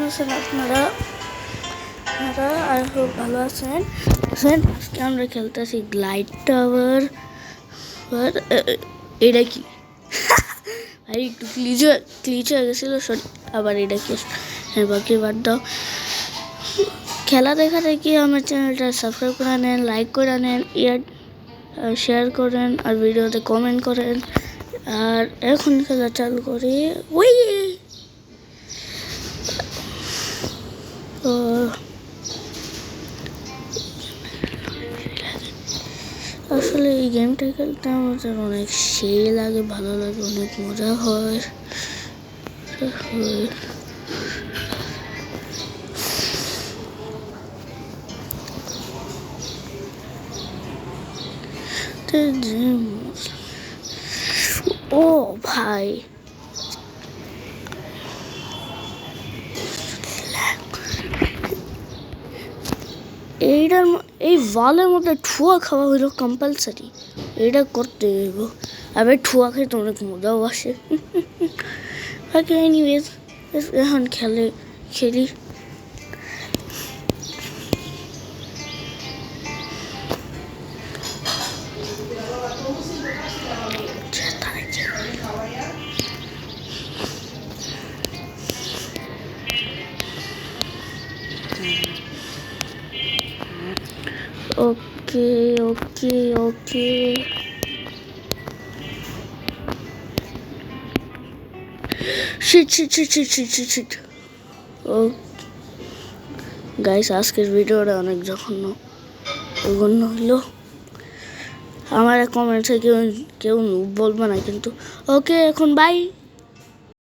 আছেন আপনারা? I hope ভালো আছেন। আজকে আমরা খেলতেছি গ্লাইড টাওয়ার। এটা কি ভাই একটু ক্লিচ হয়ে গেছিলো, সরি। আবার এটা কি? হ্যাঁ, বাকি বাদ দাও। খেলা দেখা দেখি আমার চ্যানেলটা সাবস্ক্রাইব করে নেন, লাইক করে নেন, শেয়ার করেন আর ভিডিওতে কমেন্ট করেন। আর এখন খেলা চালু করি। ওই আসলে এই গেমটা খেলতে আমাদের অনেক সেই লাগে, ভালো লাগে, অনেক মজা হয়। ও ভাই, এই ওয়ালের মধ্যে ঠুয়া খাওয়া হইলো কম্পালসারি, এটা করতে হইব। আবার ঠুয়া খেতে অনেক মজাও আসে। ওকে, এনিওয়েজ এখন খেলি। ওকে ওকে ওকে, শিট। ও গাইস, আজকের ভিডিওটা অনেক জঘন্য হইলো। আমার কমেন্টে কেউ বলবে না কিন্তু। ওকে, এখন বাই।